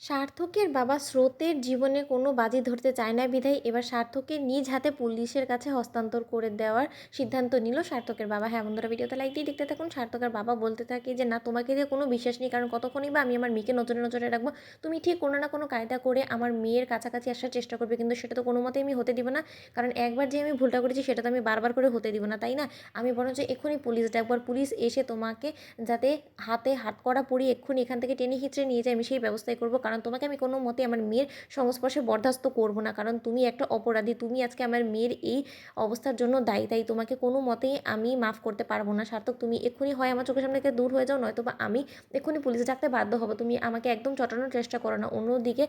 সার্থকের বাবা স্রোতের জীবনে কোনো বাজি ধরতে চায় না বিধায় এবার সার্থককে নিজ হাতে পুলিশের কাছে হস্তান্তর করে দেওয়ার সিদ্ধান্ত নিল সার্থকের বাবা। হ্যাঁ বন্ধুরা, ভিডিওতে লাইক দিয়ে দেখতে থাকুন। সার্থকের বাবা বলতে থাকে যে না, তোমাকে দিয়ে কোনো বিশ্বাস নেই, কারণ কতক্ষণই বা আমি আমার মেয়েকে নজরে নজরে রাখবো। তুমি ঠিক কোনো না কোনো কায়দা করে আমার মেয়ের কাছাকাছি আসার চেষ্টা করবে, কিন্তু সেটা তো কোনো মতেই আমি হতে দিব না। কারণ একবার যে আমি ভুলটা করেছি সেটা তো আমি বারবার করে হতে দিব না, তাই না? আমি বরঞ্চ এক্ষুনি পুলিশ ডাকবার, পুলিশ এসে তোমাকে যাতে হাতে হাতকড়া পরিয়ে এক্ষুনি এখান থেকে টেনে হিঁচড়ে নিয়ে যায় আমি সেই ব্যবস্থাই করবো। কারণ তোমাকে আমি কোনো মতে আমার মেয়ের সংস্পর্শে বরদাস্ত করবো না, কারণ তুমি একটা অপরাধী, তুমি আজকে আমার মেয়ের এই অবস্থার জন্য দায়ী। তাই তোমাকে কোনো মতেই আমি মাফ করতে পারবো না। সার্থক, তুমি এক্ষুনি হয় আমার চোখের সামনে থেকে দূর হয়ে যাও, নয়তো বা আমি এক্ষুনি পুলিশ ডাকতে বাধ্য হবো। তুমি আমাকে একদম চটানোর চেষ্টা করো না। অন্যদিকে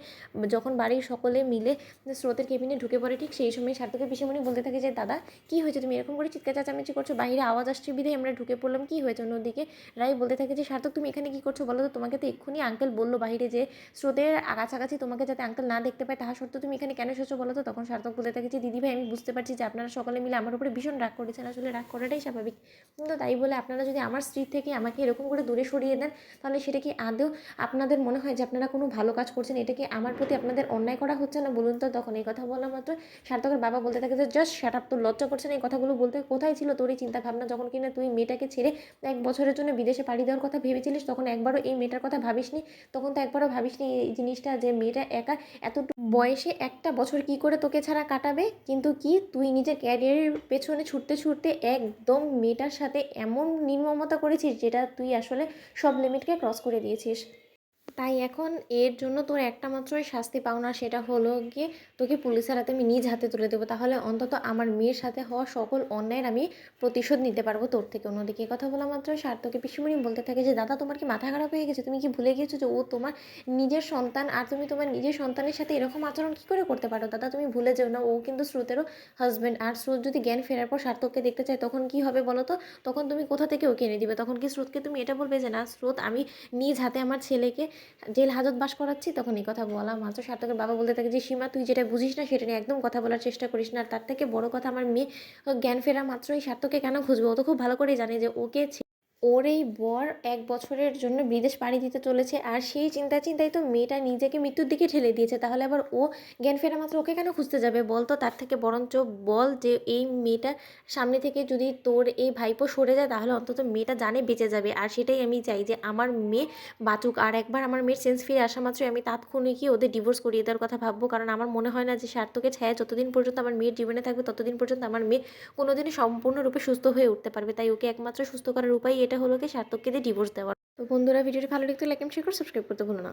যখন বাড়ির সকলে মিলে স্রোতের কেবিনে ঢুকে পড়ে, ঠিক সেই সময় সার্থকের পিসিমণি বলতে থাকে যে দাদা কী হয়েছে, তুমি এরকম করে চিৎকার চেঁচামেচি করছো, বাইরে আওয়াজ আসছে বিধে আমরা ঢুকে পড়লাম, কী হয়েছে? অন্যদিকে রাই বলতে থাকে যে সার্থক তুমি এখানে কী করছো বলো তো? তোমাকে তো এক্ষুনি আঙ্কেল বললো বাইরে যে স্রোতের কাছাকাছি তোমাকে যাতে আঙ্কেল না দেখতে পায়, তাহা সত্ত্বেও তুমি এখানে কেন এসেছো বলো তো? তখন সার্থক বলতে থাকে যে দিদিভাই, আমি বুঝতে পারছি যে আপনারা সকলে মিলে আমার উপরে ভীষণ রাগ করেছেন, আসলে রাগ করাটাই স্বাভাবিক, কিন্তু তাই বলে আপনারা যদি আমার স্ত্রী থেকে আমাকে এরকম করে দূরে সরিয়ে দেন, তাহলে সেটা কি আদৌ আপনাদের মনে হয় যে আপনারা কোনো ভালো কাজ করছেন? এটা কি আমার প্রতি আপনাদের অন্যায় করা হচ্ছে না বলুন তো? তখন এই কথা বলা মাত্র সার্থকের বাবা বলতে থাকে যে জাস্ট শাট আপ, তোর লজ্জা করছে না এই কথাগুলো বলতে? কোথায় ছিল তোর এই চিন্তা ভাবনা যখন কিনা তুই মেয়েটাকে ছেড়ে 1 বছরের জন্য বিদেশে পাড়ি দেওয়ার কথা ভেবেছিলিস? তখন একবারও এই মেয়েটার কথা ভাবিসনি? তখন তো একবারও ভাবিসনি এই জিনিসটা যে মেয়েটা একা এতটুকু বয়সে একটা বছর কি করে তোকে ছাড়া কাটাবে? কিন্তু কি তুই নিজের ক্যারিয়ারের পেছনে ছুটতে ছুটতে একদম মেয়েটার সাথে এমন নির্মমতা করেছিস যেটা তুই আসলে সব লিমিটকে ক্রস করে দিয়েছিস। তাই এখন এর জন্য তোর একটা মাত্রই শাস্তি পাওনা, সেটা হলো গিয়ে তোকে পুলিশের হাতে আমি নিজ হাতে তুলে দেবো। তাহলে অন্তত আমার মেয়ের সাথে হওয়া সকল অন্যায়ের আমি প্রতিশোধ নিতে পারবো তোর থেকে। অন্যদিকে কথা বলা মাত্রই সার্থকে পিসিমণি বলতে থাকে যে দাদা তোমার কি মাথা খারাপ হয়ে গেছে? তুমি কি ভুলে গিয়েছো যে ও তোমার নিজের সন্তান, আর তুমি তোমার নিজের সন্তানের সাথে এরকম আচরণ কী করে করতে পারো? দাদা তুমি ভুলে যেও না, ও কিন্তু স্রোতেরও হাজব্যান্ড। আর স্রোত যদি জ্ঞান ফেরার পর সার্থককে দেখতে চায় তখন কি হবে বলো তো? তখন তুমি কোথা থেকে ওকে এনে দিবে? তখন কি স্রোতকে তুমি এটা বলবে যে না স্রোত, আমি নিজ হাতে আমার ছেলেকে জেল হাজত বাস করাচ্ছি? তখন এই কথা বলা মাত্র সার্থকের বাবা বলতে থাকে যে সীমা, তুই যেটা বুঝিস না সেটা নিয়ে একদম কথা বলার চেষ্টা করিস না। আর তার থেকে বড় কথা, আমার মেয়ে জ্ঞান ফেরা মাত্রই সার্থককে কেন খুঁজবে? ও তো খুব ভালো করেই জানে যে ওকে ওর এই বর 1 বছরের জন্য বিদেশ পাড়ি দিতে চলেছে, আর সেই চিন্তায় তো মেয়েটা নিজেকে মৃত্যুর দিকে ঠেলে দিয়েছে। তাহলে আবার ও জ্ঞান ফেরা মাত্র ওকে কেন খুঁজতে যাবে বল তো? তার থেকে বরঞ্চ বল যে এই মেয়েটার সামনে থেকে যদি তোর এই ভাইপো সরে যায়, তাহলে অন্তত মেয়েটা জানে বেঁচে যাবে। আর সেটাই আমি চাই যে আমার মেয়ে বাঁচুক। আর একবার আমার মেয়ের সেন্স ফিরে আসা মাত্রই আমি তাৎক্ষণিকই ওদের ডিভোর্স করিয়ে দেওয়ার কথা ভাববো, কারণ আমার মনে হয় না যে সার্থকের ছায়া যতদিন পর্যন্ত আমার মেয়ের জীবনে থাকবে ততদিন পর্যন্ত আমার মেয়ে কোনোদিনই সম্পূর্ণরূপে সুস্থ হয়ে উঠতে পারবে। তাই ওকে একমাত্র সুস্থ করার উপায় এটা হলো কি সার্থককে দিয়ে ডিভোর্স দেওয়ার। তো বন্ধুরা, ভিডিওটি ভালো লাগলে লাইক এন্ড শেয়ার করে সাবস্ক্রাইব করতে ভুলো না।